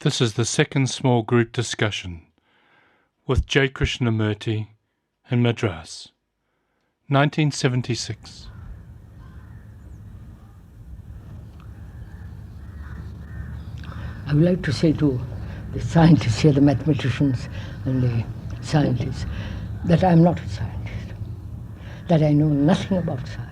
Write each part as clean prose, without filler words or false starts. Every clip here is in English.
This is the second small group discussion with J. Krishnamurti in Madras, 1976. I would like to say to the scientists here, the mathematicians and the scientists, that I am not a scientist, that I know nothing about science.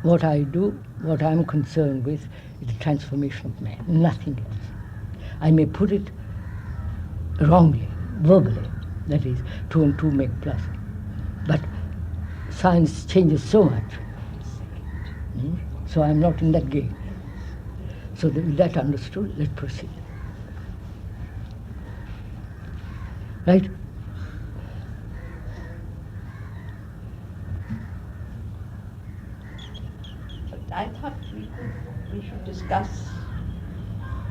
What I do, what I am concerned with, is the transformation of man, nothing else. I may put it wrongly, verbally, that is, 2 and 2 make plus. But science changes so much. So I am not in that game. So with that understood, let's proceed. Right? But I thought we should discuss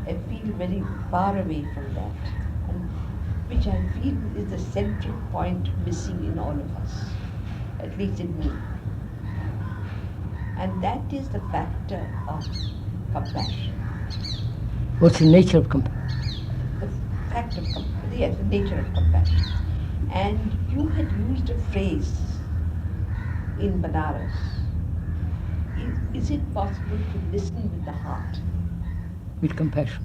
a field very far away from that, and which I feel is the central point missing in all of us, at least in me. And that is the factor of compassion. What's the nature of compassion? The fact of yes, the nature of compassion. And you had used a phrase in Banaras. Is it possible to listen with the heart? With compassion.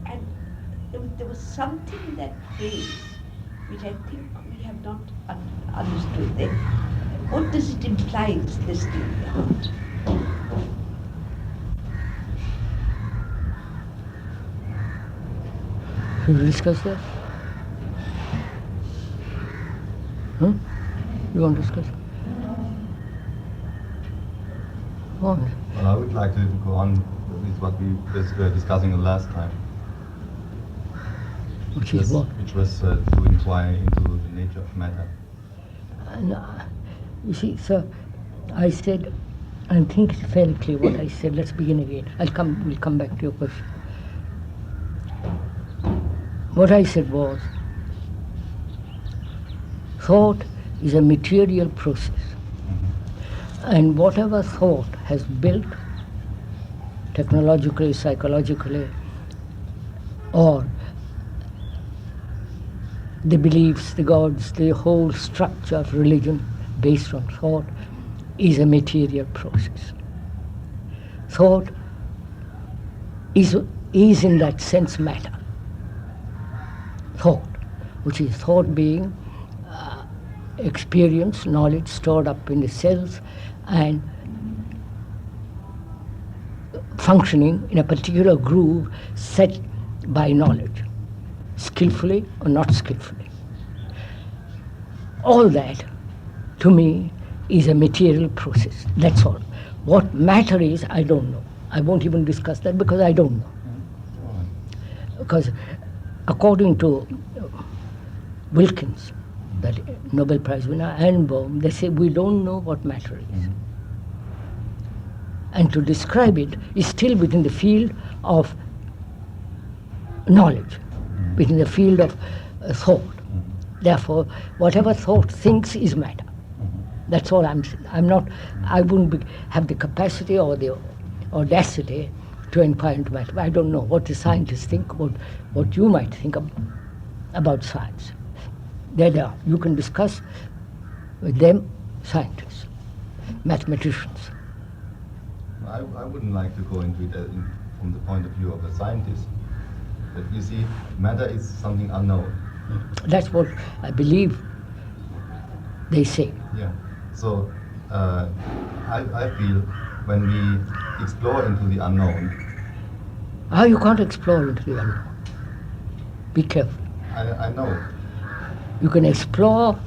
And there was something in that phrase which I think we have not understood. What does it imply, this listening with the heart? Should we discuss that? You want to discuss? Go on. Well, I would like to go on with what we were discussing the last time. Which is what? Which was to inquire into the nature of matter. You see, sir, I said, I think it's fairly clear what I said. Let's begin again. We'll come back to your question. What I said was, thought is a material process. And whatever thought has built, technologically, psychologically, or the beliefs, the gods, the whole structure of religion based on thought, is a material process. Thought is in that sense matter. Thought, which is thought being experience, knowledge stored up in the cells and functioning in a particular groove set by knowledge, skillfully or not skillfully. All that, to me, is a material process. That's all. What matter is, I don't know. I won't even discuss that because I don't know. Because according to Wilkins, that Nobel Prize winner, and Bohm, they say we don't know what matter is. And to describe it is still within the field of knowledge, within the field of thought. Therefore, whatever thought thinks is matter. That's all I'm saying. I wouldn't have the capacity or the audacity to inquire into matter. I don't know what the scientists think, what you might think about science. There they are. You can discuss with them, scientists, mathematicians. I wouldn't like to go into it from the point of view of a scientist. But you see, matter is something unknown. That's what I believe they say. Yeah. So I feel when we explore into the unknown. How you can't explore into the unknown? Be careful. I know. You can explore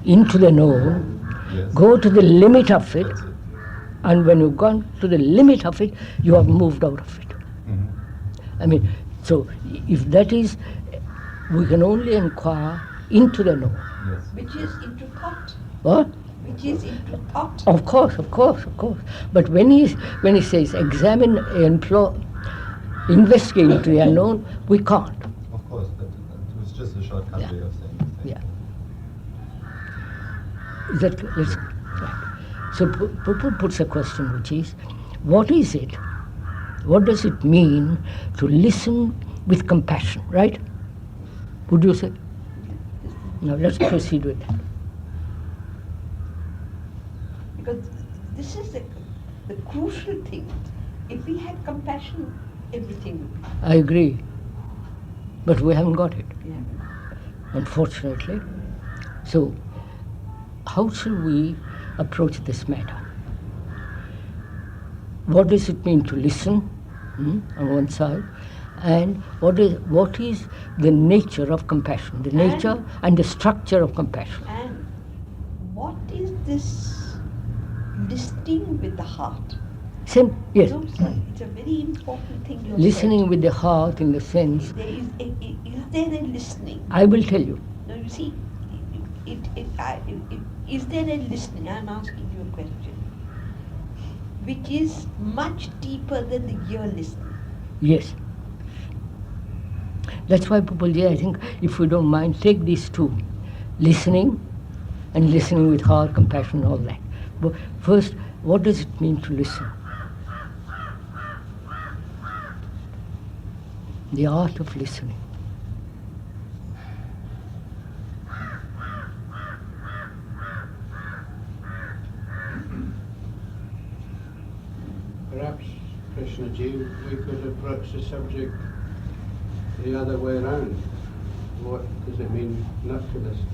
into the known, Yes. go to the limit of it, That's it. and when you've gone to the limit of it, you have moved out of it. I mean, so if that is, we can only inquire into the known. Yes. Which is into thought. What? Which is into thought. Of course. But when he says examine, investigate into the unknown, we can't. Of course, that was just a shortcut way of saying the same. Yeah. That, let's, right. So Prabhupada puts a question which is, what is it what does it mean to listen with compassion, right? Would you say? Now let's proceed with that. Because this is the crucial thing. If we had compassion, everything would be. I agree. But we haven't got it, Yeah. unfortunately. So, how shall we approach this matter? What does it mean to listen on one side? And what is the nature of compassion, the nature and the structure of compassion? And what is this listening with the heart? Same, yes. No, sir, it's a very important thing you Listening said. with the heart in the sense, Is there a listening? I will tell you. No, you see, is there a listening? I'm asking you a question, which is much deeper than the ear listening. Yes. That's why, Pupaji, I think, if you don't mind, take these two, listening and listening with heart, compassion, all that. But first, what does it mean to listen? The art of listening. Perhaps, Krishnaji, we could approach the subject the other way around. What does it mean not to listen?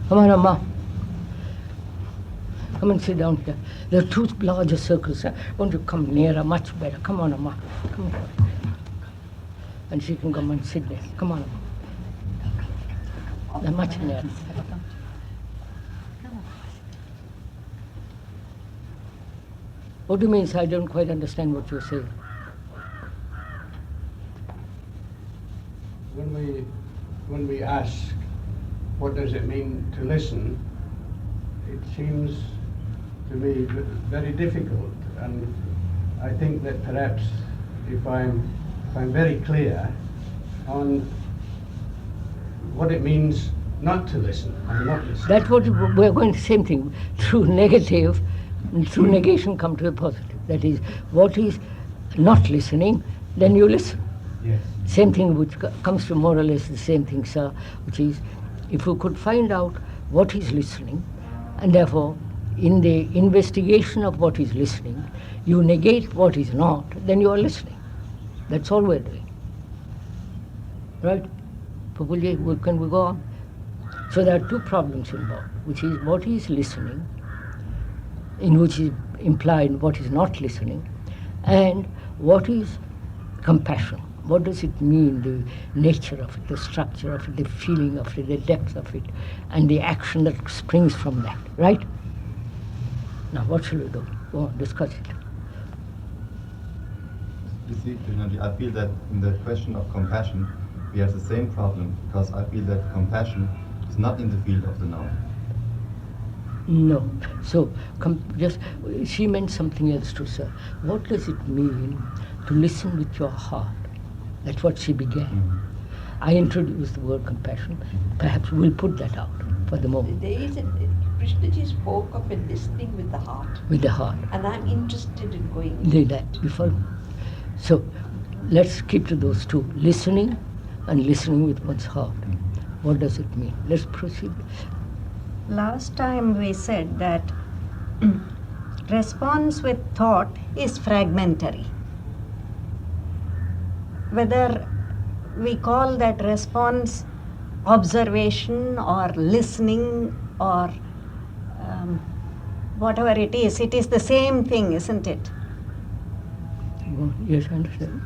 Come on, Amma. Come and sit down here. There are two larger circles. Won't you come nearer? Much better. Come on, Amma. Come on. And she can come and sit there. Come on, Amma. They're much nearer. What do you mean, sir? I don't quite understand what you're saying. When we ask, what does it mean to listen, it seems to me very difficult, and I think that perhaps if I'm very clear on what it means not to listen, I'm not listening. That's what we're going to same thing. Through negative, through negation come to the positive. That is, what is not listening, then you listen. Yes. Same thing which comes to more or less the same thing, sir, which is, if you could find out what is listening, and therefore in the investigation of what is listening, you negate what is not, then you are listening. That's all we're doing. Right? Pupulji, can we go on? So there are two problems involved, which is what is listening, in which is implied what is not listening, and what is compassion. What does it mean, the nature of it, the structure of it, the feeling of it, the depth of it, and the action that springs from that, right? Now, what shall we do? Go on, discuss it. You see, Krishnamurti, I feel that in the question of compassion, we have the same problem, because I feel that compassion is not in the field of the noun. No. So, she meant something else too, sir. What does it mean to listen with your heart? That's what she began. Mm-hmm. I introduced the word compassion. Perhaps we'll put that out for the moment. There is Krishnaji spoke of a listening with the heart. With the heart. And I'm interested in going Do that. You follow? So, let's keep to those two. Listening and listening with one's heart. What does it mean? Let's proceed. Last time we said that response with thought is fragmentary. Whether we call that response observation or listening or whatever it is the same thing, isn't it? Yes, I understand.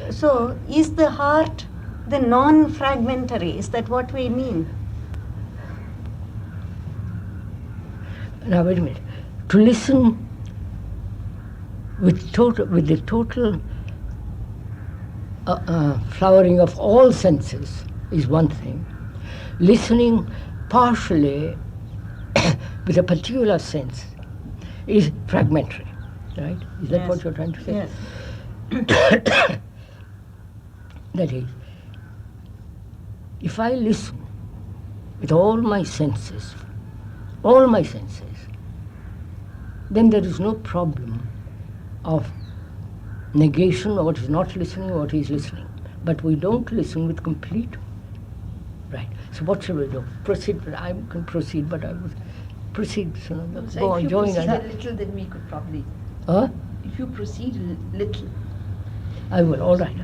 So, is the heart the non-fragmentary? Is that what we mean? Now, wait a minute. To listen with the total flowering of all senses is one thing. Listening partially with a particular sense is fragmentary, right? Is that what you're trying to say? Yes. That is, if I listen with all my senses, then there is no problem of negation, or what is not listening, what is listening. But we don't listen with complete. Right. So what shall we do? Proceed. I can proceed, but I would proceed. So go on, if you join proceed us. a little, then we could probably. Huh? If you proceed a little. I will. All right.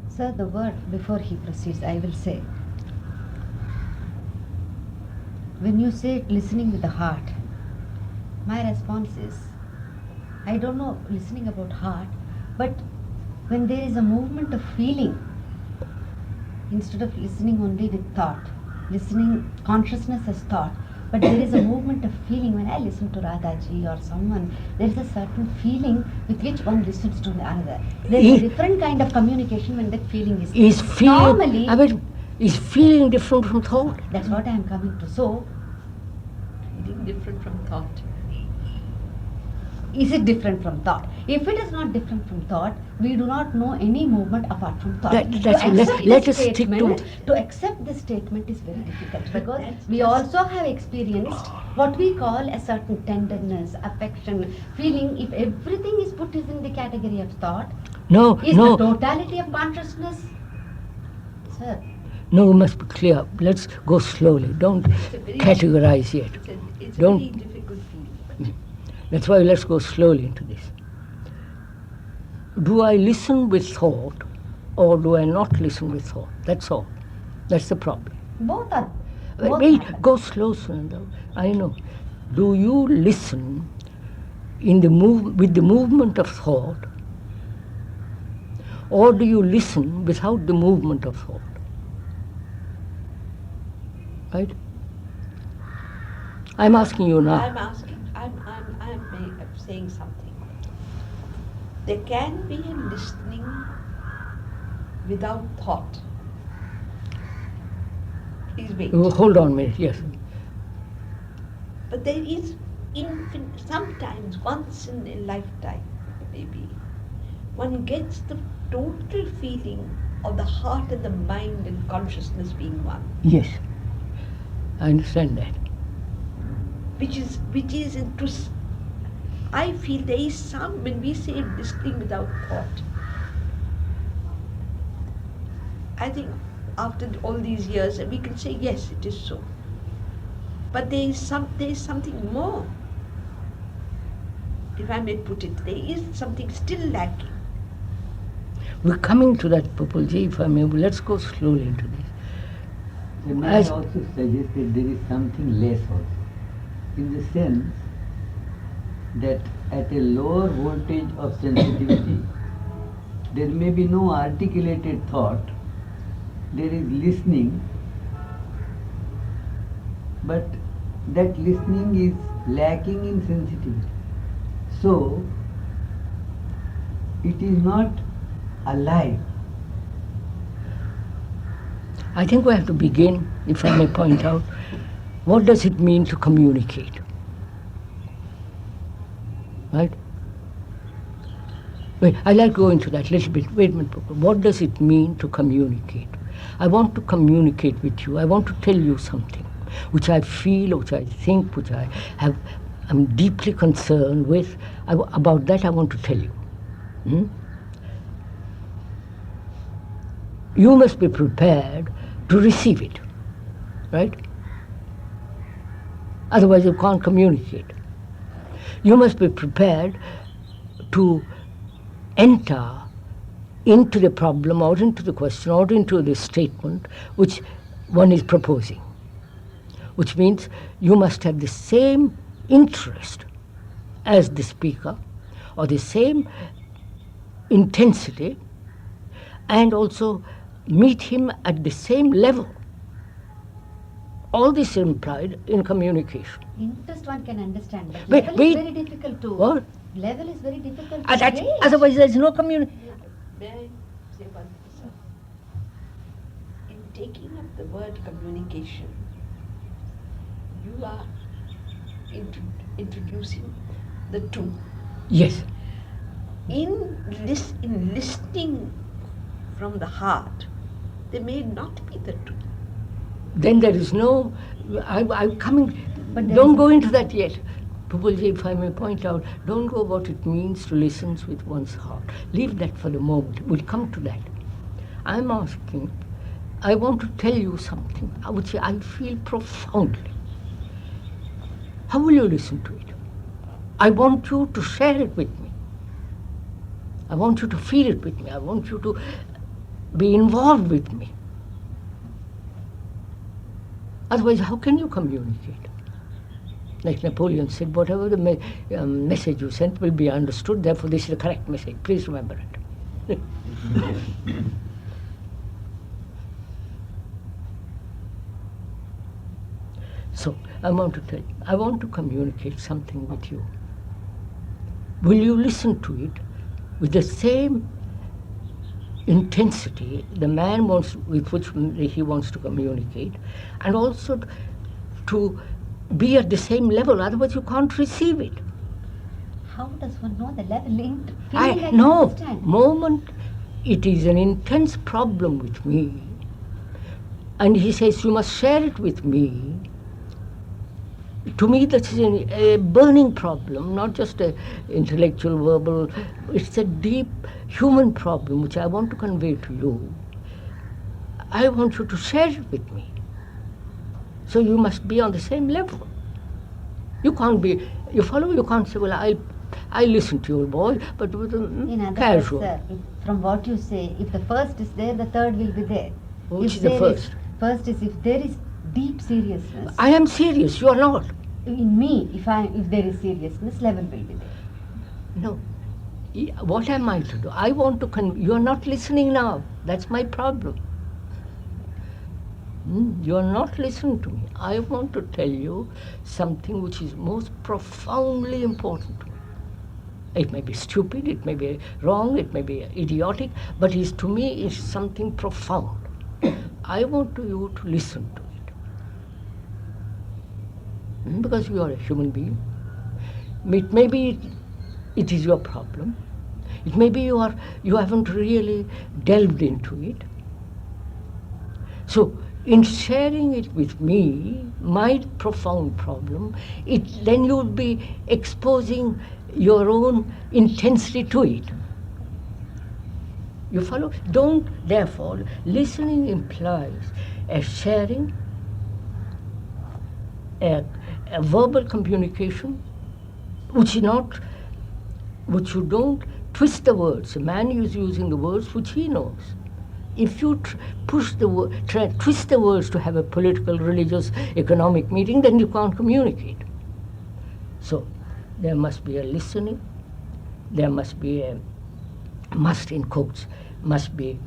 Sir, the word before he proceeds, I will say. When you say listening with the heart, my response is, I don't know listening about heart, but when there is a movement of feeling, instead of listening only with thought, listening consciousness as thought, but there is a movement of feeling. When I listen to Radhaji or someone, there is a certain feeling with which one listens to the other. There is a different kind of communication when that feeling is. Is feeling, normally, is feeling different from thought? that's what I am coming to. So, Feeling different from thought. is it different from thought? If it is not different from thought, we do not know any movement apart from thought. Let us stick to it. To accept this statement is very difficult, because we also have experienced what we call a certain tenderness, affection, feeling. If everything is put in the category of thought, No, is no, the totality of consciousness? Sir, no, we must be clear. Let's go slowly. Don't It's a very- categorize yet. It's a Don't- very difficult feeling. That's why let's go slowly into this. Do I listen with thought, or do I not listen with thought? That's all. That's the problem. both are. Both Wait, happen. go slow, Sunanda. I know. Do you listen in the with the movement of thought, or do you listen without the movement of thought? Right? I'm asking you now. I'm saying something. There can be a listening without thought. Please wait. Oh, hold on a minute, yes. But there is sometimes, once in a lifetime, maybe, one gets the total feeling of the heart and the mind and consciousness being one. Yes. I understand that. Which is into, I feel there is some, when we say listening without thought, I think after all these years we can say yes, it is so. But there is something more, if I may put it. There is something still lacking. We're coming to that, Populji, if I may. Let's go slowly into this. May I also suggest that there is something less also, in the sense that at a lower voltage of sensitivity, there may be no articulated thought, there is listening, but that listening is lacking in sensitivity. So, it is not alive. I think we have to begin, if I may point out, what does it mean to communicate? Right? Wait, I'd like to go into that a little bit. Wait a minute, what does it mean to communicate? I want to communicate with you. I want to tell you something which I feel, which I think, which I'm deeply concerned with. About that I want to tell you. You must be prepared to receive it, right? Otherwise you can't communicate. You must be prepared to enter into the problem, or into the question, or into the statement which one is proposing. Which means you must have the same interest as the speaker, or the same intensity, and also meet him at the same level. All this is implied in communication. Interest one can understand, but Wait, level is very difficult to. What? Level is very difficult to That's, gauge. otherwise there is no communication. May I say one thing, sir? In taking up the word communication, you are introducing the two. Yes. In listening from the heart, there may not be the two. Then there is no, I'm coming, But there don't is- go into that yet. Pupulji, if I may point out, don't go what it means to listen with one's heart. Leave that for the moment. We'll come to that. I'm asking, I want to tell you something which I feel profoundly. How will you listen to it? I want you to share it with me. I want you to feel it with me. I want you to be involved with me. Otherwise, how can you communicate? Like Napoleon said, whatever the message you sent will be understood, therefore this is the correct message. Please remember it. So, I want to tell you, I want to communicate something with you. Will you listen to it with the same intensity the man wants, with which he wants to communicate, and also to be at the same level, otherwise you can't receive it. How does one know the level? Feeling I no, understand. moment it is an intense problem with me, and he says you must share it with me. To me, that's a burning problem, not just an intellectual, verbal. It's a deep human problem which I want to convey to you. I want you to share it with me. So you must be on the same level. You can't be, you follow, you can't say, well, I'll listen to you, boy, but with In other casual. words, from what you say, if the first is there, the third will be there. Which If is the there first? First is if there is deep seriousness. I am serious, you are not. In me, if there is seriousness, level will be there. No. What am I to do? I want to you are not listening now. That's my problem. You are not listening to me. I want to tell you something which is most profoundly important to me. It may be stupid, it may be wrong, it may be idiotic, but to me is something profound. I want you to listen to it. Because you are a human being. It may be it is your problem. It may be you haven't really delved into it. So in sharing it with me, my profound problem, then you'll be exposing your own intensity to it. You follow? Therefore, listening implies a sharing, a verbal communication, which you don't twist the words. A man is using the words which he knows. If you twist the words to have a political, religious, economic meeting, then you can't communicate. So there must be a listening, there must be in quotes, must be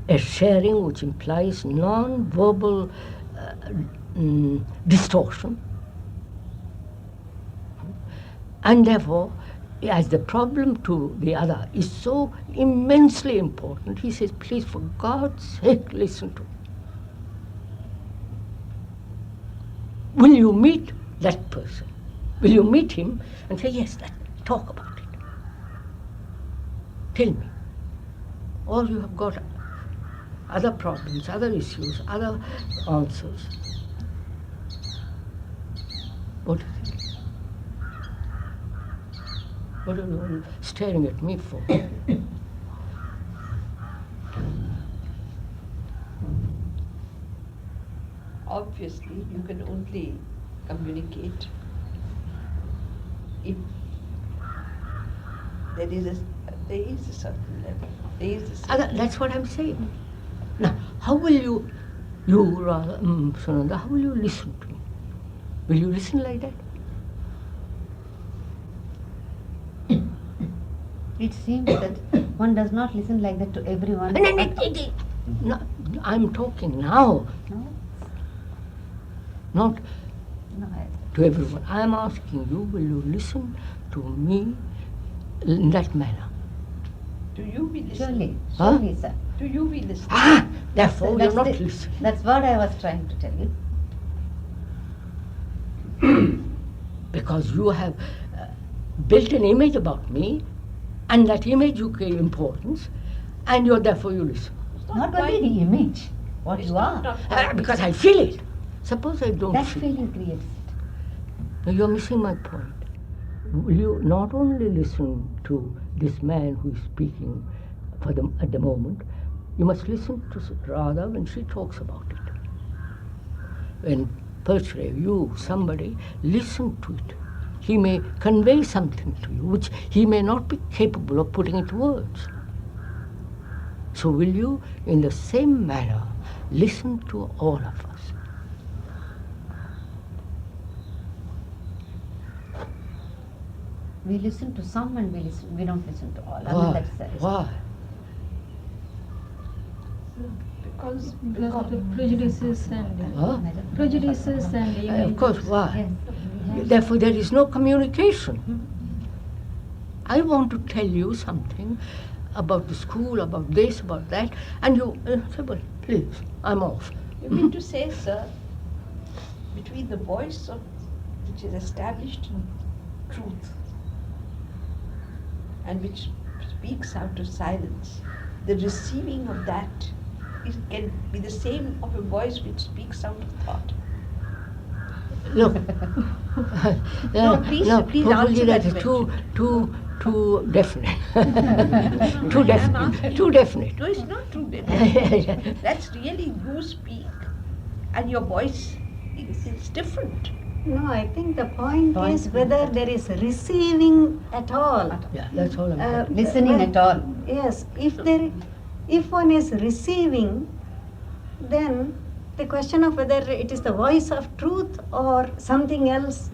a sharing which implies non-verbal distortion. And therefore, as the problem to the other is so immensely important, he says, please, for God's sake, listen to me. Will you meet that person? Will you meet him and say, yes, talk about it. Tell me. Or you have got other problems, other issues, other answers. What do you think? What are you staring at me for? Obviously, you can only communicate if there is a certain level. That's what I'm saying. Now, how will Sunanda, how will you listen to me? Will you listen like that? It seems that one does not listen like that to everyone. No, I'm talking now, No? not No, to everyone. I'm asking you, will you listen to me in that manner? Do you be listening? surely, sir. Do you be listening? Therefore, you're not That's listening. That's what I was trying to tell you. Because you have built an image about me, and that image you gave importance, and therefore you listen. Not only the image, what It's you not are. Because I feel it. Suppose I don't That feel feeling creates it. Now you're missing my point. Will you not only listen to this man who is speaking at the moment, you must listen to Radha when she talks about it. When Perchre, you, somebody, listen to it. He may convey something to you which he may not be capable of putting into words. So will you, in the same manner, listen to all of us? We listen to some and we don't listen to all. I Why? mean, that's Why? Because Because of the prejudices and Huh? prejudices and Of course, why? Yes. we have- Therefore, there is no communication. I want to tell you something about the school, about this, about that, and you say, well, please, I'm off. you mean to say, sir, between the voice of which is established in truth and which speaks out of silence, the receiving of that can be the same of a voice which speaks out of thought. Look, No, please probably answer that that is too definite. No, Too I am definite. asking Too you. definite. No, it's not true. That's really you speak, and your voice is different. No, I think the point Point is is whether there is receiving at all. Yeah, that's all I'm saying. Listening at all. Yes, if one is receiving, then the question of whether it is the voice of truth or something else.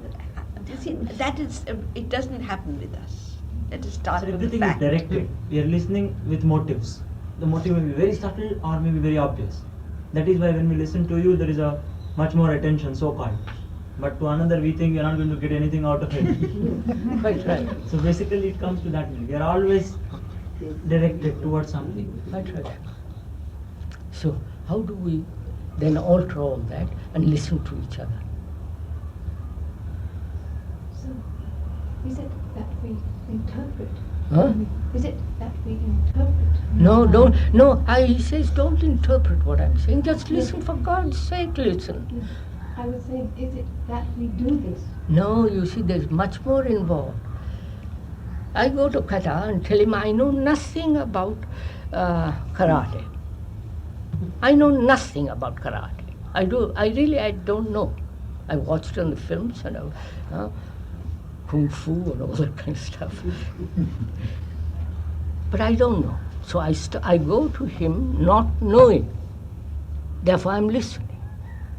You see, that is, it doesn't happen with us. Let us start So with the everything is fact. directed. We are listening with motives. The motive may be very subtle or may be very obvious. That is why when we listen to you, there is a much more attention, so-called. But to another, we think we are not going to get anything out of it. Quite right. So basically, it comes to that. We are always directed towards something. Quite right. So how do we then alter all that and listen to each other? So, is it that we interpret? Huh? Is it that we interpret? No, he says don't interpret what I'm saying, just listen, for God's sake, listen. I was saying, is it that we do this? No, you see, there's much more involved. I go to Kata and tell him I know nothing about karate. I know nothing about karate. I don't know. I watched on the films and kung fu and all that kind of stuff. But I don't know. So I go to him not knowing. Therefore I'm listening.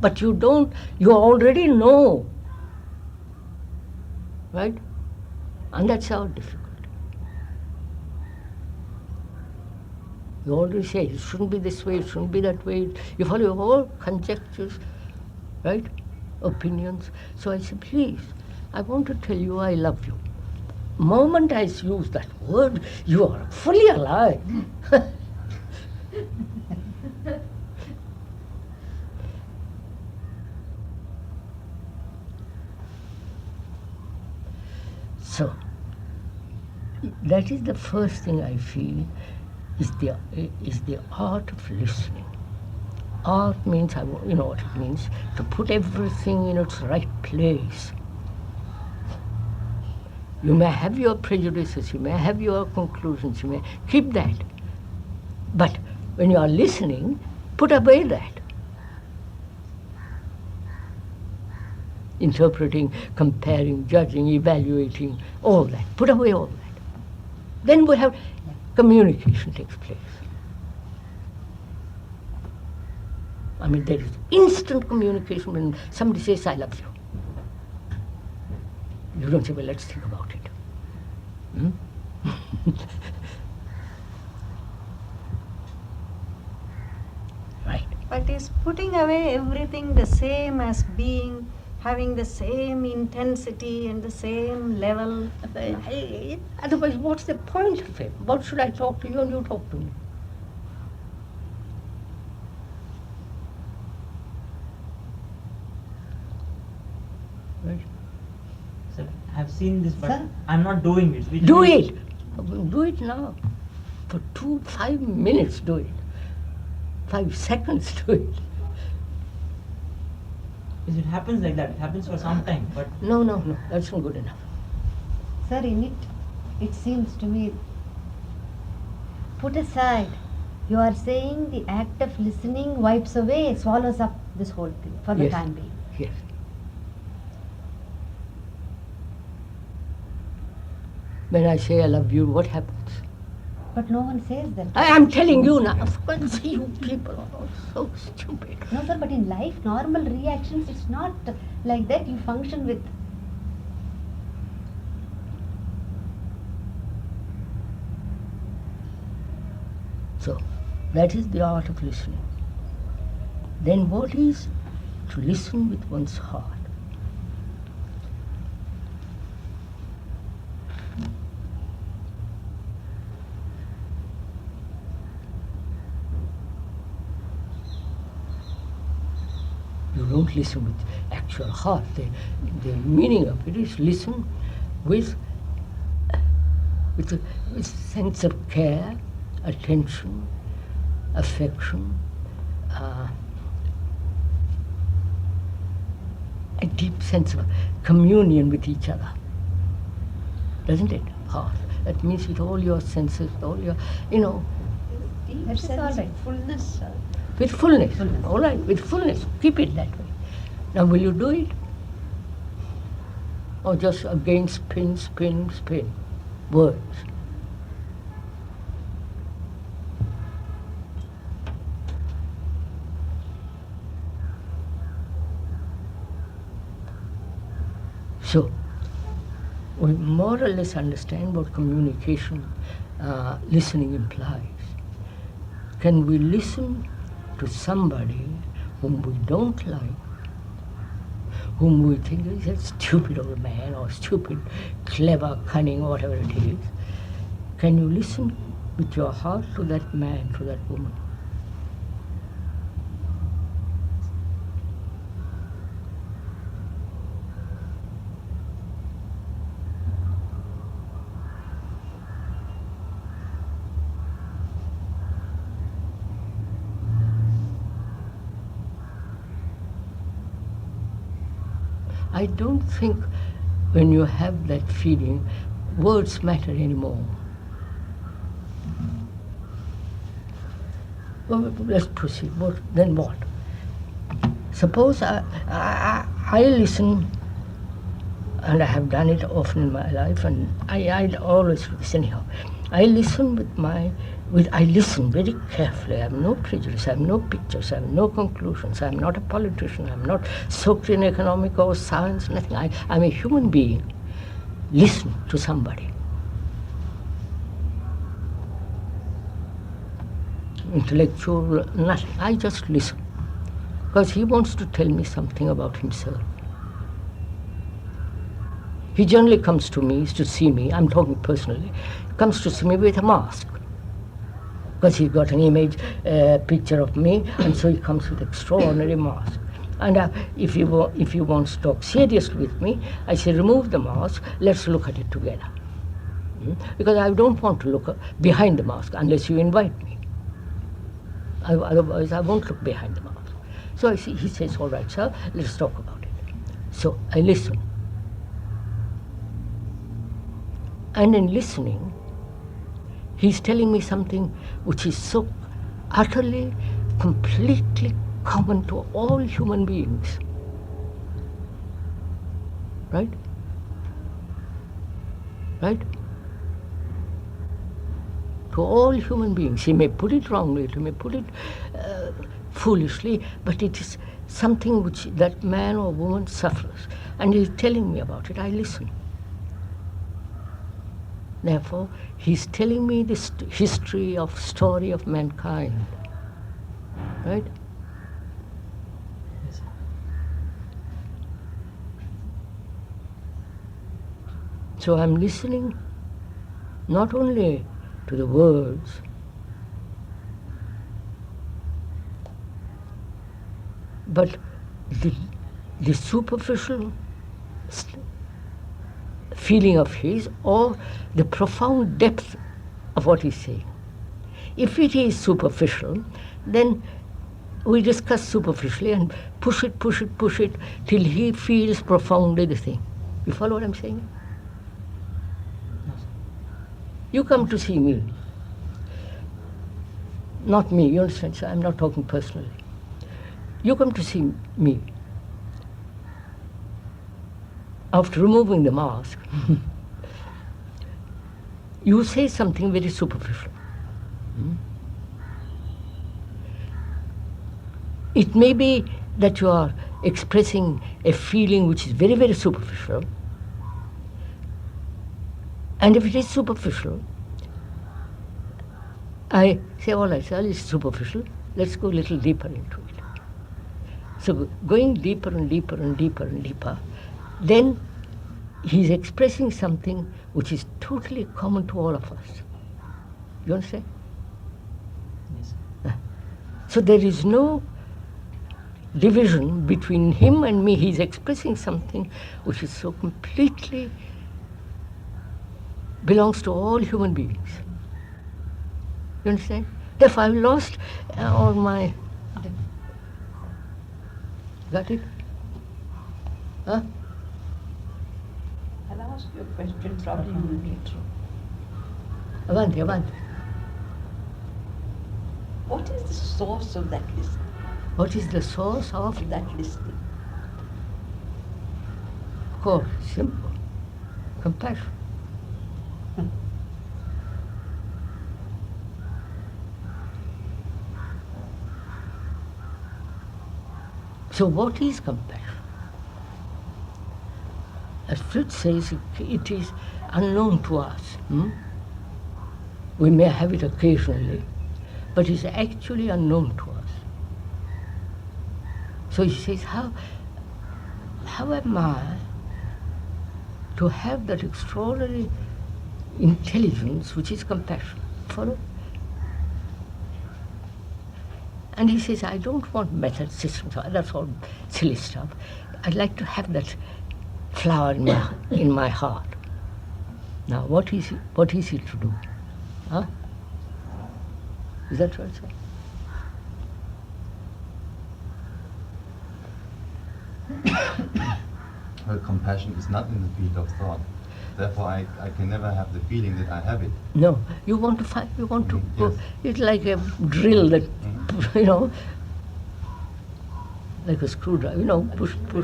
But you already know. Right? And that's how difficult. You already say it shouldn't be this way, it shouldn't be that way. You follow all conjectures, right? Opinions. So I say, please, I want to tell you I love you. Moment I use that word, you are fully alive. So, that is the first thing I feel is the art of listening. Art means, you know what it means, to put everything in its right place. You may have your prejudices, you may have your conclusions, you may keep that. But when you are listening, put away that. Interpreting, comparing, judging, evaluating, all that. Put away all that. Then we have communication takes place. I mean, there is instant communication when somebody says, I love you. You don't say, well, let's think about it. Right. But is putting away everything the same as being, having the same intensity and the same level? Otherwise, what's the point of it? What should I talk to you and you talk to me? Right. So I've seen this, but Sir? I'm not doing it. Which Do means- it. Do it now. For 5 minutes, do it. 5 seconds, do it. Because it happens like that. It happens for some time, but No, that's not good enough. Sir, in it seems to me, put aside, you are saying the act of listening wipes away, swallows up this whole thing for the Yes. time being. Yes. When I say I love you, what happens? But no one says that. I am telling you now. Of course, you people are so stupid. No, sir, but in life, normal reactions, it's not like that. You function with. So, that is the art of listening. Then what is to listen with one's heart? You don't listen with actual heart. The meaning of it is listen with a sense of care, attention, affection, a deep sense of communion with each other. Doesn't it? Heart. That means with all your senses, all your, Deep That is sense all right. of fullness, sir. with fullness. All right, with fullness. Keep it that way. Now, will you do it? Or just again spin words? So, we more or less understand what communication, listening implies. Can we listen to somebody whom we don't like, whom we think is a stupid old man or stupid, clever, cunning, whatever it is? Can you listen with your heart to that man, to that woman? I don't think when you have that feeling, words matter anymore. Well, let's proceed. Then what? Suppose I listen, and I have done it often in my life, and I always listen here. I listen I listen very carefully. I have no prejudice, I have no pictures, I have no conclusions. I am not a politician, I am not soaked in economic or science, nothing. I'm a human being. Listen to somebody. Intellectual, nothing. I just listen. Because he wants to tell me something about himself. He generally comes to me to see me, I'm talking personally, comes to see me with a mask. Because he's got an image, picture of me, and so he comes with extraordinary mask. And if he wants to talk seriously with me, I say, remove the mask, let's look at it together. Because I don't want to look behind the mask unless you invite me. Otherwise, I won't look behind the mask. So he says, all right, sir, let's talk about it. So I listen. And in listening, he's telling me something which is so utterly, completely common to all human beings. Right? Right? To all human beings. He may put it wrongly, he may put it foolishly, but it is something which that man or woman suffers. And he's telling me about it. I listen. Therefore, he's telling me this story of mankind. Right? yes. So I'm listening not only to the words, but the superficial feeling of his or the profound depth of what he's saying. If it is superficial, then we discuss superficially and push it, till he feels profoundly the thing. You follow what I'm saying? You come to see me. Not me, you understand? So I'm not talking personally. You come to see me. After removing the mask, you say something very superficial. It may be that you are expressing a feeling which is very, very superficial. And if it is superficial, I say, all right, sir, it's superficial. Let's go a little deeper into it. So going deeper and deeper and deeper and deeper, then he's expressing something which is totally common to all of us. You understand? Yes. So there is no division between him and me. He's expressing something which is so completely belongs to all human beings. You understand? If I've lost all my... Got it? Huh? I'll ask you a question, probably you will get through. Avanti, avanti. What is the source of that listening? What is the source of That listening? course? Simple. Compassion. So what is compassion? As Fritz says, it is unknown to us. We may have it occasionally, but it's actually unknown to us. So he says, how am I to have that extraordinary intelligence which is compassion? Follow? And he says, I don't want method systems, that's all silly stuff. I'd like to have that flower in my heart. Now, what is it to do? Huh? Is that right, sir? Well, compassion is not in the field of thought. Therefore, I can never have the feeling that I have it. No, you want to fight, you want to go. Yes. It's like a drill that, like a screwdriver, push. There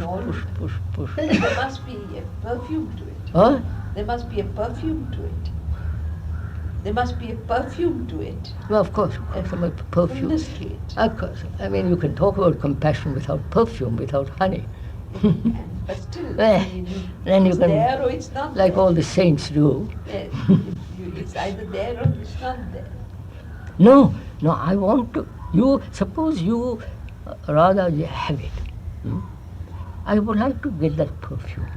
must be a perfume to it. Huh? There must be a perfume to it. There must be a perfume to it. Well, of course, some perfume. Fullness to it. Of course. I mean, you can talk about compassion without perfume, without honey. But still, Then you it's can, there or it's not like there. all the saints do. Yes, it's either there or it's not there. No, I want to. Suppose you rather have it. I would like to get that perfume.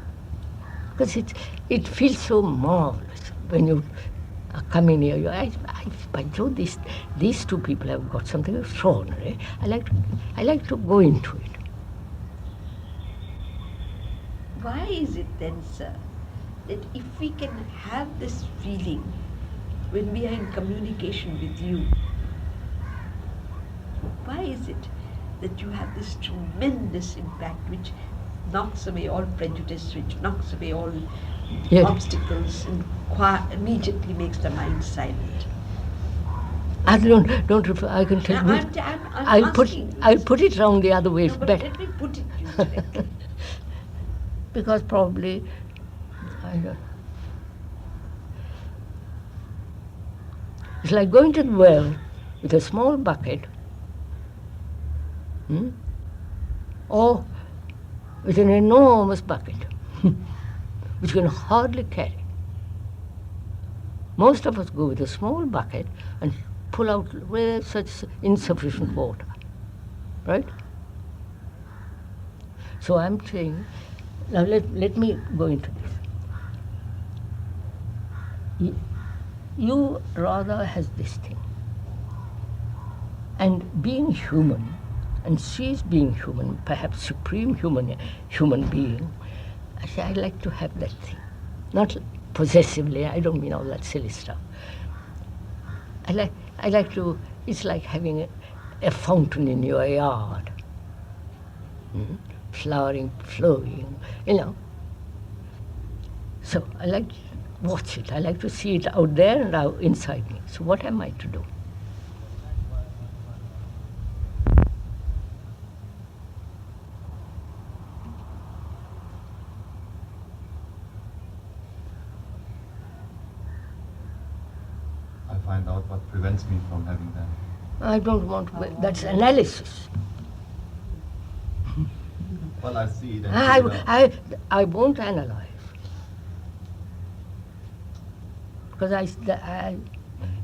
Because it feels so marvelous when you come in here. By Jove, these two people have got something extraordinary. I like to go into it. Why is it then, sir, that if we can have this feeling when we are in communication with you, why is it that you have this tremendous impact which knocks away all prejudice, which knocks away all Yes. obstacles and immediately makes the mind silent? I don't refer, I can tell you. I'm asking. I'll put it round the other way. No, but better. let me put it to you directly. Because probably, I don't know. It's like going to the well with a small bucket, or with an enormous bucket, which you can hardly carry. Most of us go with a small bucket and pull out such insufficient water, right? So I'm saying, now let me go into this. You rather has this thing. And being human, and she's being human, perhaps supreme human being, I say, I like to have that thing. Not possessively, I don't mean all that silly stuff. I like to, it's like having a fountain in your yard. flowering, flowing, you know. So I like to watch it. I like to see it out there and out inside me. So what am I to do? I find out what prevents me from having that. I don't want to, that's analysis. Well, I see it. And I won't analyze. Because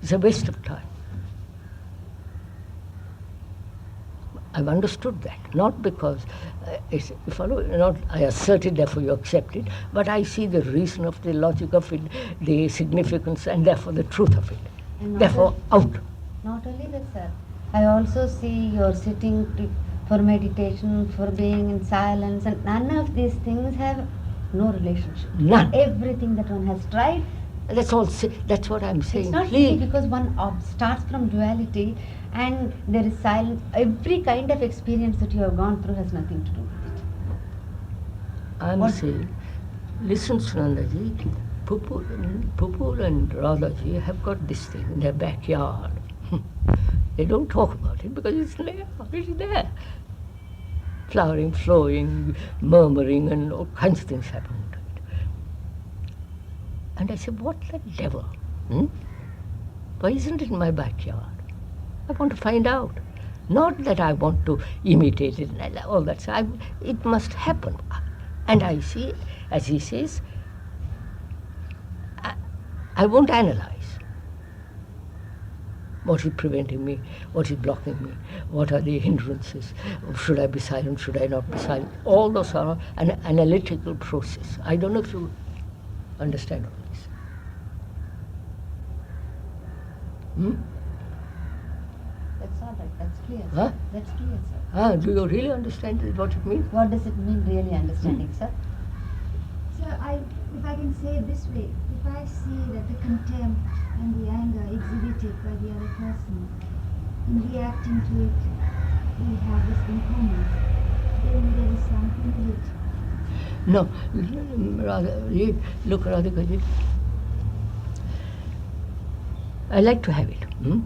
it's a waste of time. I've understood that, not because it's, not I assert it, therefore you accept it, but I see the reason of the logic of it, the significance, and therefore the truth of it. And Therefore, out. Not only that, sir. I also see you're sitting for meditation, for being in silence, and none of these things have no relationship. None. Everything that one has tried. That's all. That's what I'm saying. It's not Please. easy because one starts from duality, and there is silence. Every kind of experience that you have gone through has nothing to do with it. I'm saying, listen, Sunandaji, Pupul and Radhaji have got this thing in their backyard. They don't talk about it because it's there. It's there. Flowering, flowing, murmuring, and all kinds of things happen to it. And I said, what the devil? Why isn't it in my backyard? I want to find out. Not that I want to imitate it and all that. So it must happen. And I see, as he says, I won't analyze. What is preventing me? What is blocking me? What are the hindrances? Should I be silent? Should I not be silent? All those are an analytical process. I don't know if you understand all this. That's all right. That's clear, sir. Huh? That's clear, sir. Do you really understand what it means? What does it mean, really understanding, sir? So if I can say it this way, if I see that the contempt and the anger exhibited by the other person, in reacting to it, we have this impermanence, then there is something to it. No, look, Radhikaji. I like to have it. You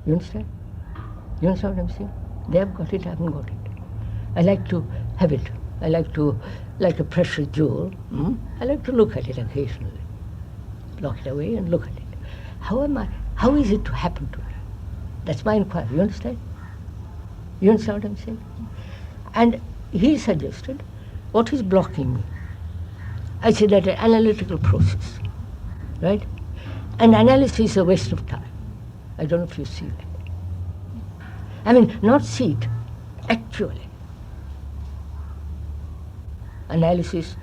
understand? You understand what I'm saying? They have got it, I haven't got it. I like to have it. I like to, like a precious jewel, I like to look at it occasionally. Lock it away and look at it. How is it to happen to me? That's my inquiry, you understand? You understand what I'm saying? And he suggested, what is blocking me? I said that an analytical process, right? And analysis is a waste of time. I don't know if you see that. I mean, not see it, actually. Analysis,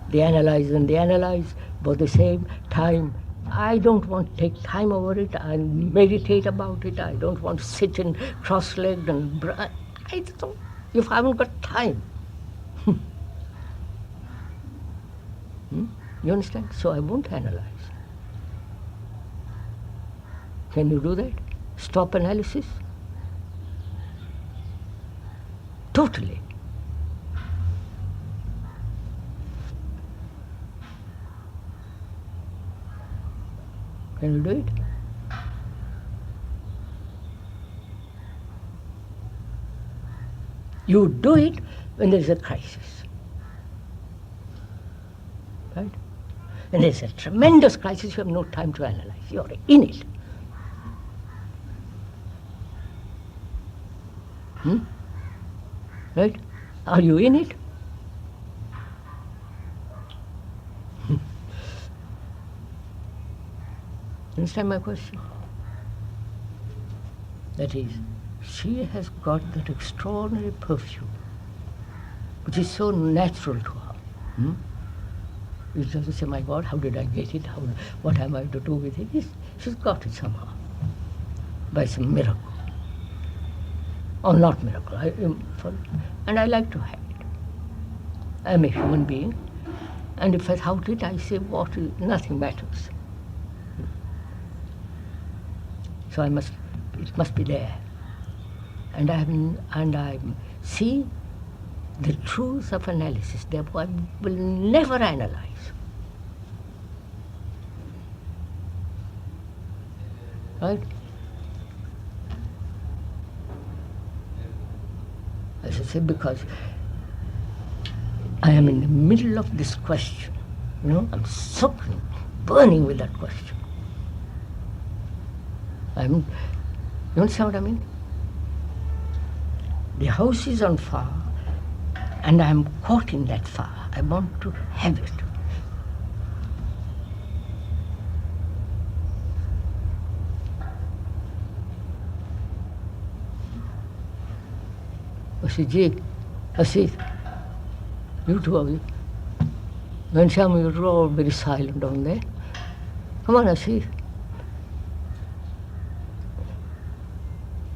they analyze and they analyze, both the same time. I don't want to take time over it. I meditate about it. I don't want to sit in cross-legged and I don't. If I haven't got time. You understand? So I won't analyze. Can you do that? Stop analysis? Totally. Can you do it? You do it when there is a crisis. Right? When there is a tremendous crisis, you have no time to analyze. You are in it. Right? Are you in it? Understand my question? That is, she has got that extraordinary perfume, which is so natural to her. You just say, my God, how did I get it? What am I to do with it? She's got it somehow, by some miracle. Or not miracle, and I like to have it. I'm a human being, and if without it, I say, nothing matters. So it must be there. And I see the truth of analysis. Therefore, I will never analyze. Right? As I say, because I am in the middle of this question. I'm suffering, burning with that question. You understand what I mean? The house is on fire, and I am caught in that fire. I want to have it. Asif, you two of you. Ghanshyam, you're all very silent down there. Come on, Asif.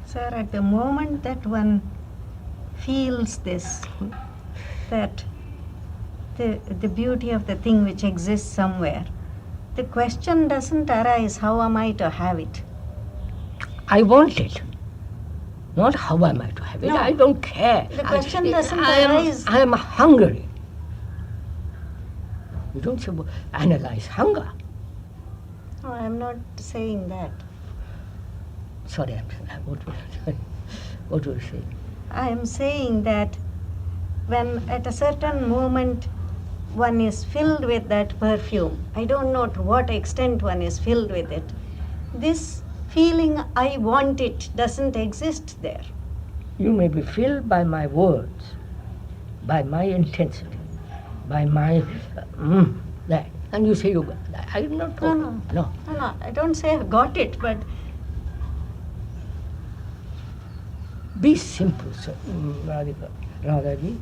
Sir, at the moment that one feels this, that the beauty of the thing which exists somewhere, the question doesn't arise, how am I to have it? I want it. Not how am I to have it. No. I don't care. The question doesn't arise. I am hungry. You don't say, analyze hunger. No, I'm not saying that. Sorry, what were you saying? I am saying that when at a certain moment one is filled with that perfume, I don't know to what extent one is filled with it, this feeling I want it doesn't exist there. You may be filled by my words, by my intensity, by my that. And you say you got that. I'm not talking. No. I don't say I've got it, but be simple, sir. Radhaji.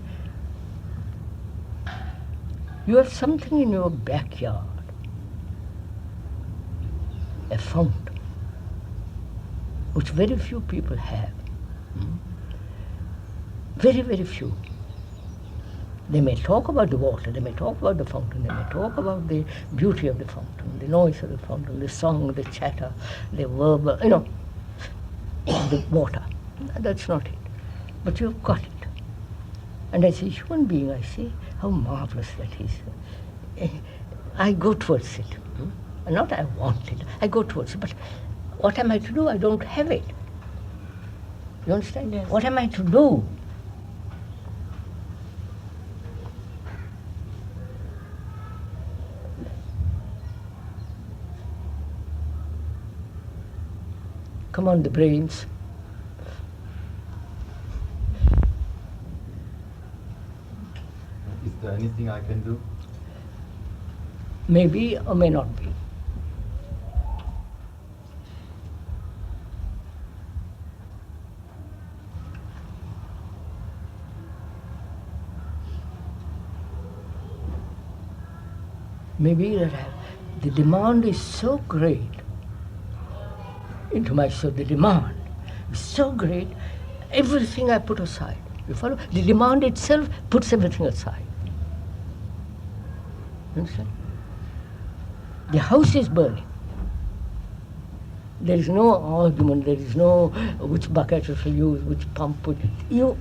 You have something in your backyard, a fountain, which very few people have. Very, very few. They may talk about the water, they may talk about the fountain, they may talk about the beauty of the fountain, the noise of the fountain, the song, the chatter, the verbal, the water. That's not it. But you've got it. And as a human being, I say, how marvelous that is. I go towards it. Not I want it, I go towards it. But what am I to do? I don't have it. You understand? Yes. What am I to do? Come on, the brains. Is there anything I can do? Maybe or may not be. Maybe that the demand is so great into my soul. The demand is so great, everything I put aside. You follow? The demand itself puts everything aside. You understand? The house is burning. There is no argument, there is no which bucket to use, which pump. Isn't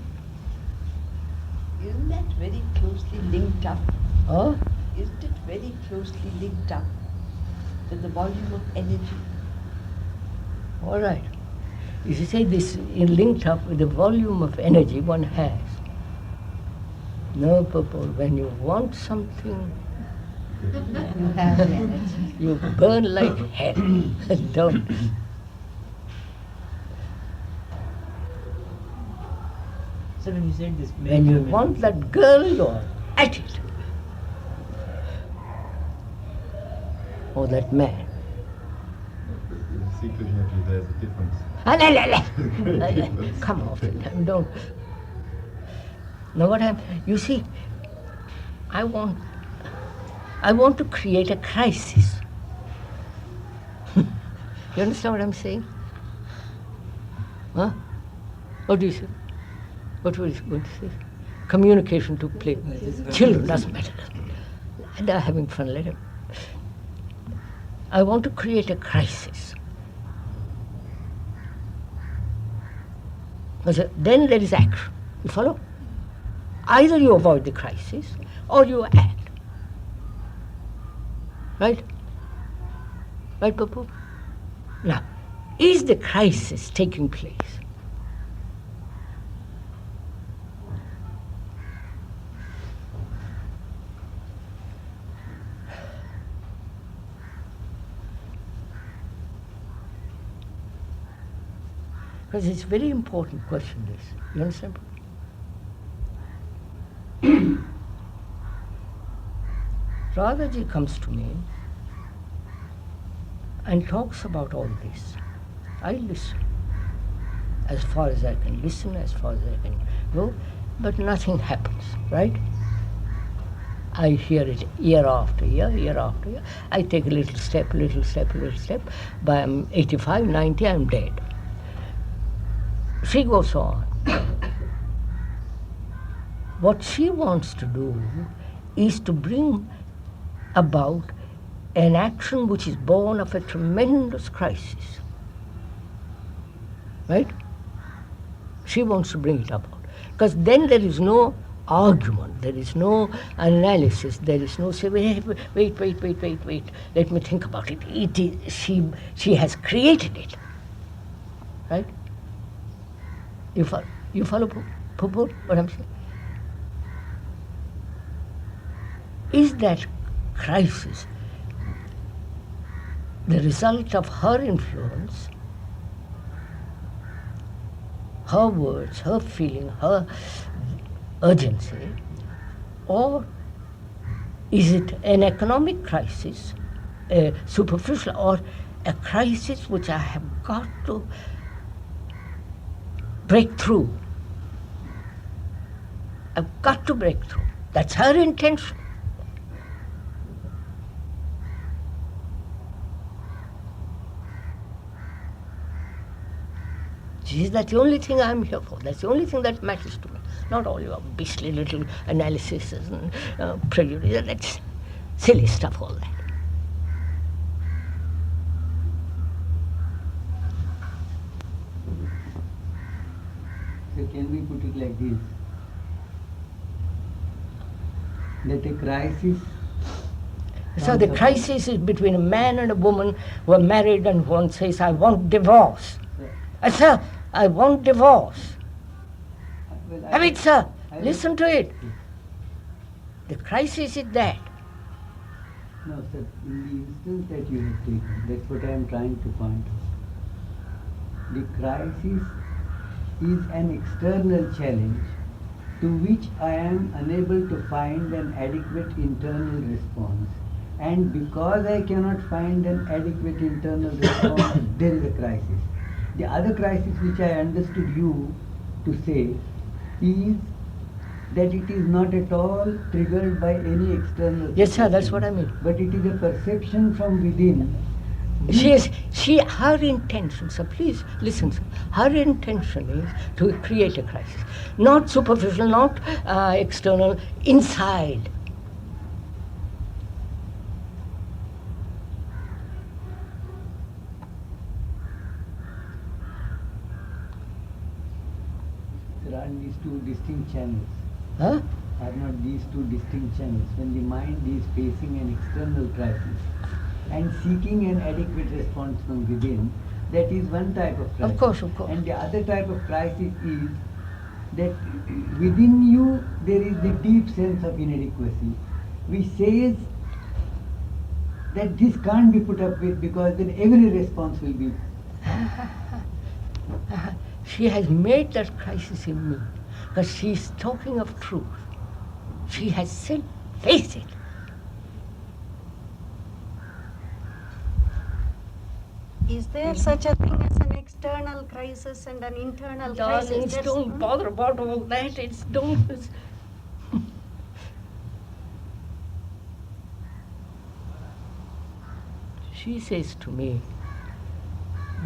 that very closely linked up? Huh? Isn't it very closely linked up with the volume of energy? All right. If you say this is linked up with the volume of energy one has. No purpose. When you want something, You have the energy. you burn like hell. Don't. So when you said this, When you want that girl, you're at it. Or that man. See, Krishnamurti, there's a difference. Come off it. Don't. Now what you see, I want to create a crisis. You understand what I'm saying? Huh? What do you say? What were you going to say? Communication took place. Children, doesn't matter. They're having fun, let them. I want to create a crisis. Then there is action. You follow? Either you avoid the crisis or you act. Right? Right, Babu? Now, is the crisis taking place? Because it's a very important question, this. You understand? Radhaji comes to me and talks about all this. I listen, as far as I can listen, as far as I can go, but nothing happens, right? I hear it year after year, year after year. I take a little step, little step, little step. By I'm 85, 90, I'm dead. She goes on. What she wants to do is to bring about an action which is born of a tremendous crisis. Right? She wants to bring it about. Because then there is no argument, there is no analysis, there is no say, wait, let me think about it. It is, she has created it. Right? You follow Purport, what I'm saying? Is that crisis the result of her influence, her words, her feeling, her urgency, or is it an economic crisis, a superficial, or a crisis which I have got to break through? I've got to break through. That's her intention. Gee, that's the only thing I'm here for. That's the only thing that matters to me. Not all your beastly little analyses and prejudice. That's silly stuff, all that. So can we put it like this? That a crisis... So the crisis is between a man and a woman who are married and one says, I want divorce. Sir, I want divorce. I mean, sir, listen to it. The crisis is that. No, sir, in the instance that you have taken, that's what I am trying to point out. The crisis is an external challenge to which I am unable to find an adequate internal response. And because I cannot find an adequate internal response, there is a crisis. The other crisis which I understood you to say is that it is not at all triggered by any external... Yes, sir, that's what I mean. But it is a perception from within. Her intention, sir, please listen, sir. Her intention is to create a crisis. Not superficial, not external, inside. There are these two distinct channels. Huh? Are not these two distinct channels? When the mind is facing an external crisis and seeking an adequate response from within, that is one type of crisis. Of course, of course. And the other type of crisis is that within you there is the deep sense of inadequacy, which says that this can't be put up with because then every response will be... She has made that crisis in me because she is talking of truth. She has said, face it. Is there such a thing as an external crisis and an internal crisis? Darlings, don't bother about all that. Don't. She says to me,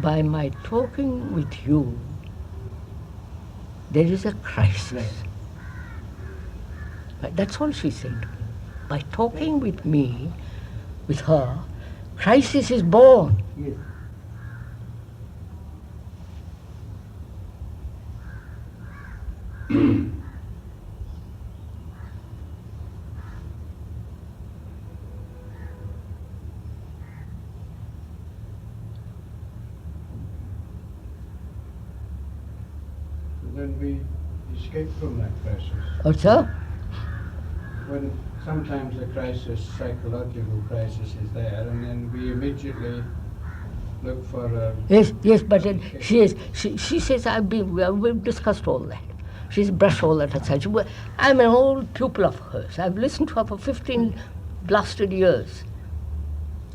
by my talking with you, there is a crisis. Right. But that's all she said to me. By talking with me, with her, crisis is born. Yes. then we escape from that crisis. Oh, sir? When sometimes a crisis, psychological crisis is there, and then we immediately look for a... Yes, but then she says, we've discussed all that. She's brushed all that aside. I'm an old pupil of hers. I've listened to her for 15 blasted years.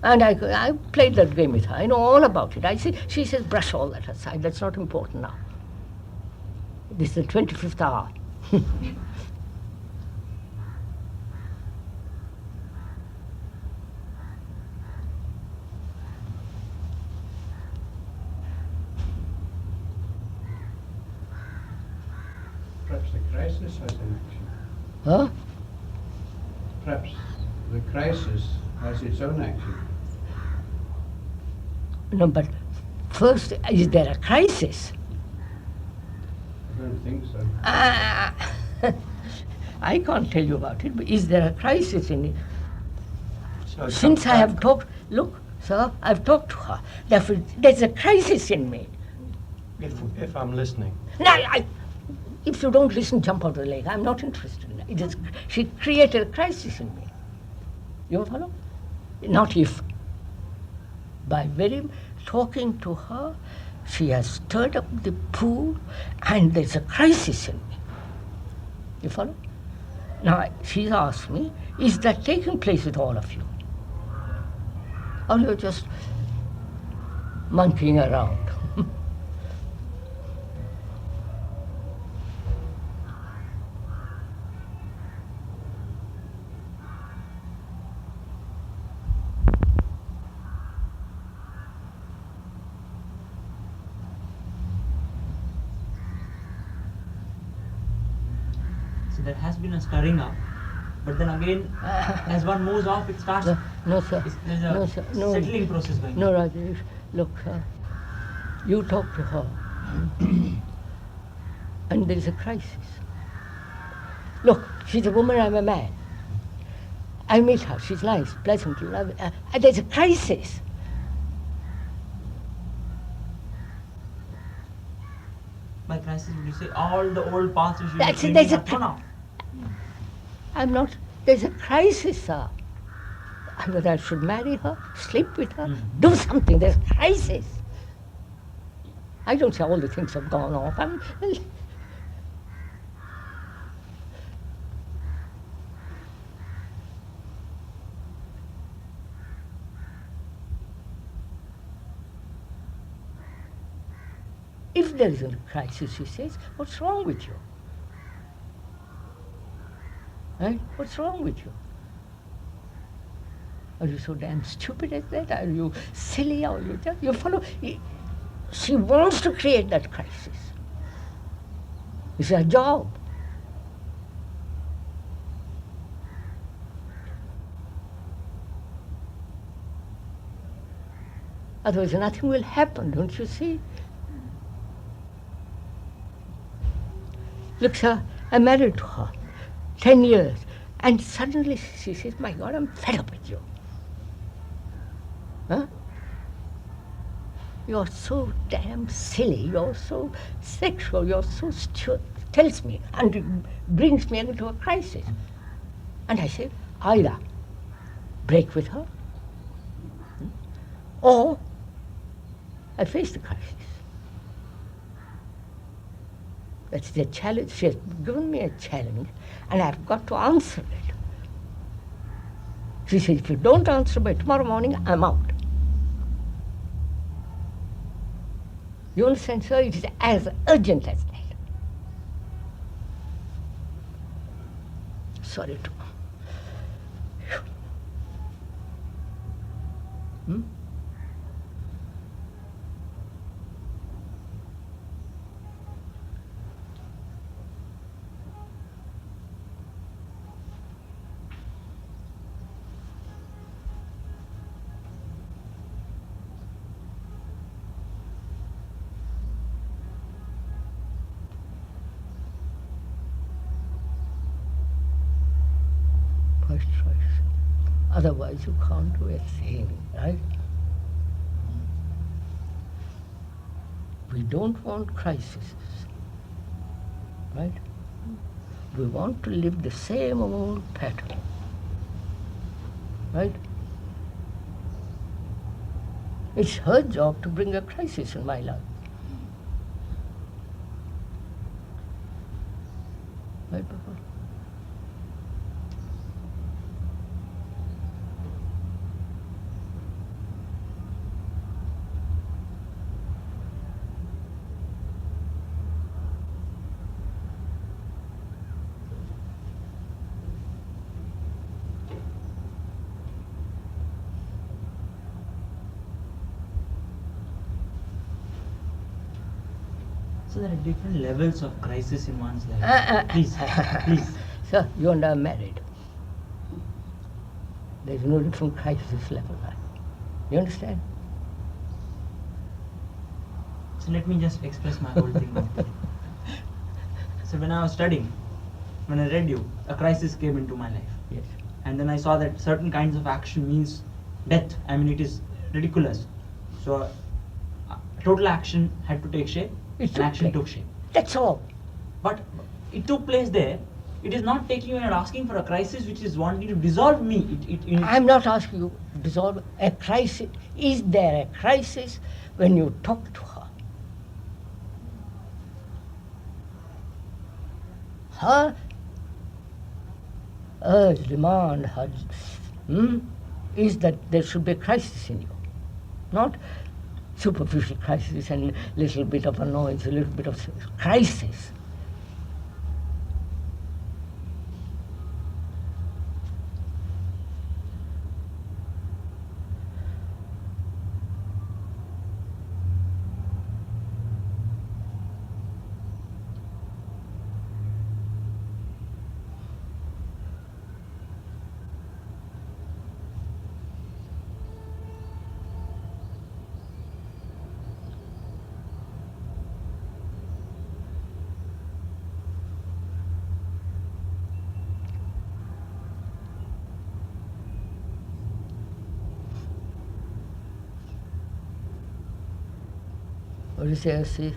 And I played that game with her. I know all about it. She says, brush all that aside. That's not important now. This is the 25th hour. Perhaps the crisis has an action. Huh? Perhaps the crisis has its own action. No, but first, is there a crisis? I don't think so. I can't tell you about it, but is there a crisis in it? So Since I have talked, look, sir, I've talked to her. Therefore, there's a crisis in me. if I'm listening. Now, if you don't listen, jump out of the lake. I'm not interested in that. She created a crisis in me. You follow? Not if. By very talking to her, she has stirred up the pool, and there's a crisis in me. You follow? Now, she's asked me, is that taking place with all of you? Or you're just monkeying around? There has been a stirring up, but then again, as one moves off, it starts. No, sir. There's a No, sir. No. settling process going on. No, Rajesh. Look, sir. You talk to her, and there is a crisis. Look, she's a woman, I'm a man. I meet her, she's nice, pleasant, lovely. There's a crisis. By crisis, would you say all the old paths which you That's were it, there's thinking a up to now? I'm not, there's a crisis, sir. Whether I should marry her, sleep with her, do something, there's a crisis. I don't say all the things have gone off. If there is a crisis, he says, what's wrong with you? Right? What's wrong with you? Are you so damn stupid as that? Are you silly? Or you follow? She wants to create that crisis. It's her job. Otherwise, nothing will happen, don't you see? Look, sir, I'm married to her 10 years, and suddenly she says, my God, I'm fed up with you. Huh? You're so damn silly, you're so sexual, you're so stupid, tells me, and it brings me into a crisis. And I say, either break with her, or I face the crisis. That's the challenge. She has given me a challenge, and I've got to answer it. She says, if you don't answer by tomorrow morning, I'm out. You understand, sir? It is as urgent as that. Sorry to... First choice. Otherwise you can't do a thing, right? We don't want crises. right? We want to live the same old pattern, right? It's her job to bring a crisis in my life. Right, Papa? So there are different levels of crisis in one's life. Please, please. Sir, you and I are married. There's no different crisis level. You understand? So let me just express my whole thing now. So when I was studying, when I read you, a crisis came into my life. Yes. And then I saw that certain kinds of action means death. I mean, it is ridiculous. So total action had to take shape. And action took shape. That's all. But it took place there. It is not taking you and asking for a crisis which is wanting to dissolve me. I'm not asking you to dissolve a crisis. Is there a crisis when you talk to her? Her urge, demand, her is that there should be a crisis in you, not superficial crisis and little bit of annoyance, a little bit of crisis. What do you say, see?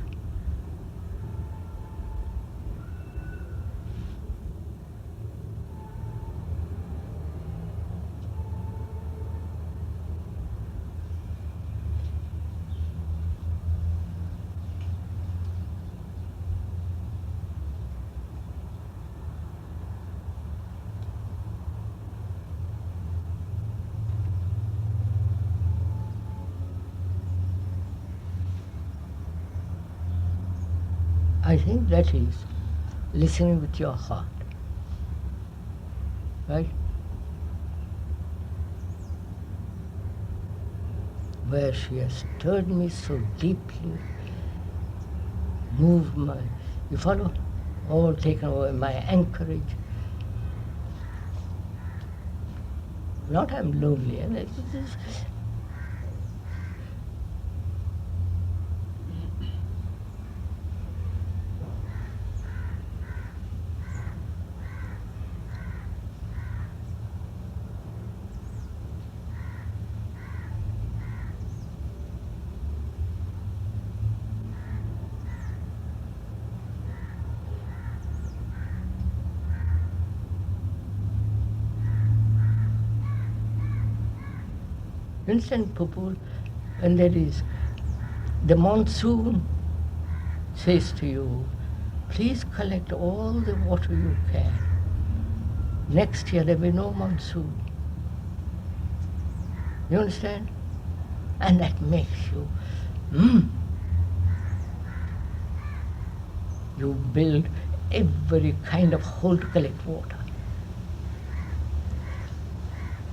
I think that is listening with your heart, right? Where she has stirred me so deeply, moved my, you follow? All taken away my anchorage. Not I'm lonely, and it is. Instant Pupul, and there is the monsoon says to you, please collect all the water you can. Next year there will be no monsoon. You understand? And that makes you, you build every kind of hole to collect water.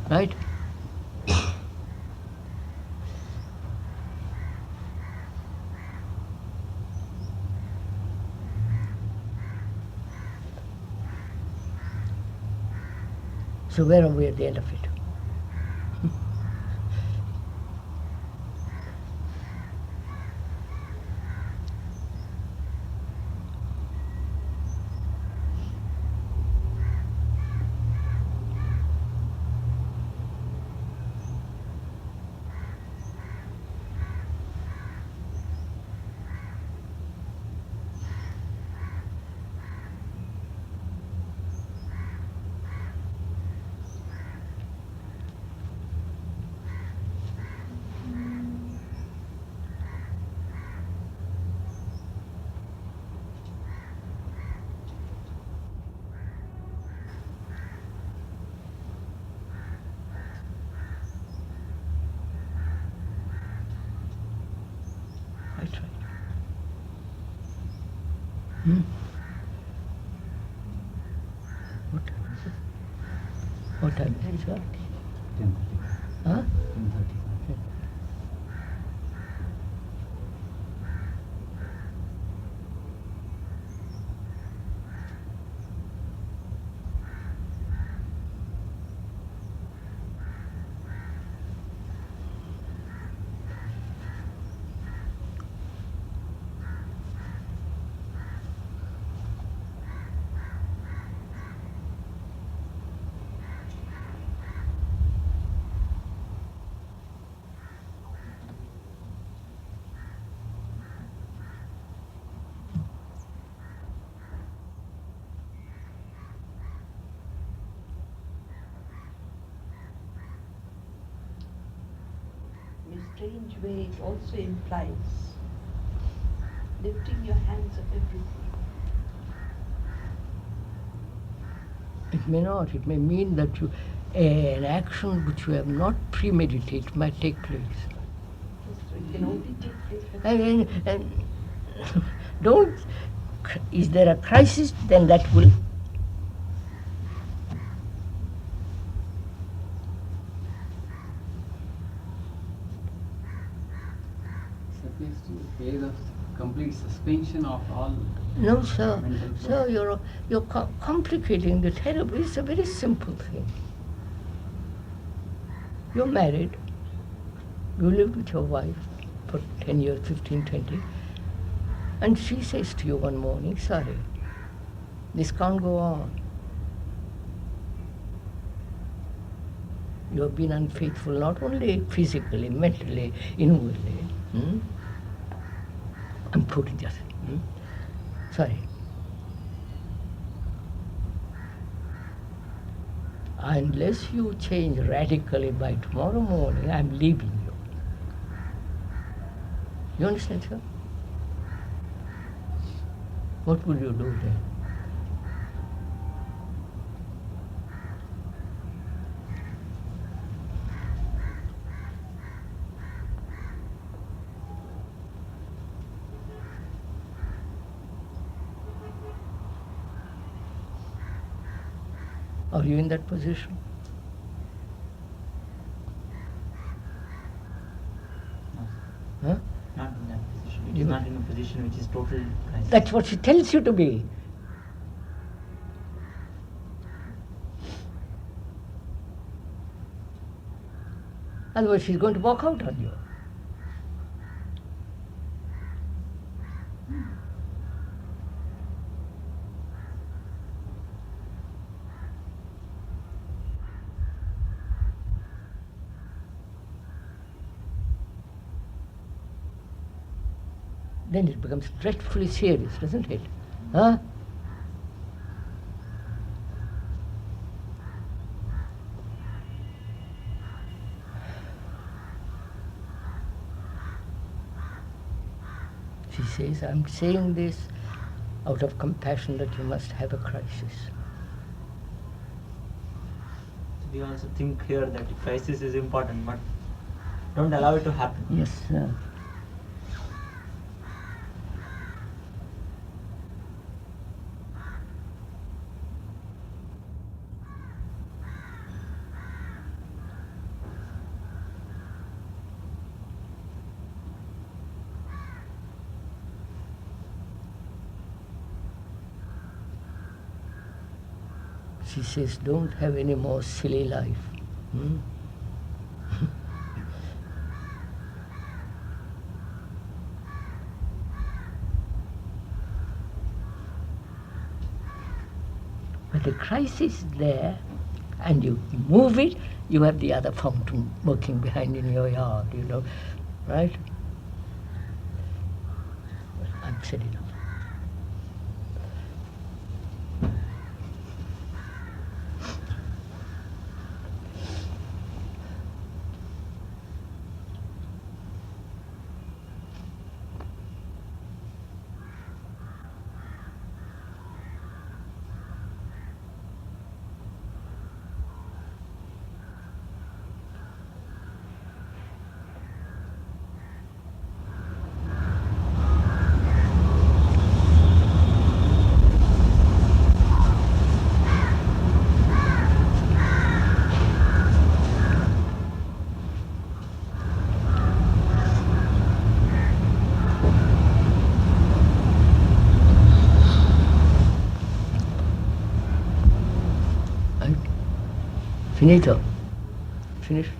Right? So where are we at the end of it? Hmm? What time is it? What time is it, sir? 10:30. Huh? 10:30. In a strange way, it also implies lifting your hands of everything. It may not. It may mean that an action which you have not premeditated might take place. So it can only take place when And don't. Is there a crisis? Then that will. It appears to be a phase of complete suspension of all. No, sir. mental Sir, you're complicating the terrible. It's a very simple thing. You're married. You lived with your wife for 10 years, 15, 20. And she says to you one morning, sorry, this can't go on. You have been unfaithful not only physically, mentally, inwardly. Hmm? I'm putting just. Sorry. Unless you change radically by tomorrow morning, I'm leaving you. You understand, sir? What will you do then? Are you in that position? Huh? Not in that position. It is not in a position which is total crisis. That's what she tells you to be. Otherwise, she's going to walk out on you. Then it becomes dreadfully serious, doesn't it? Huh? She says, I'm saying this out of compassion that you must have a crisis. We also think here that the crisis is important, but don't allow it to happen. Yes, sir. She says, don't have any more silly life. Hmm? But the crisis is there, and you move it, you have the other fountain working behind in your yard, you know, right? Well, I've said enough. Finito. Finished?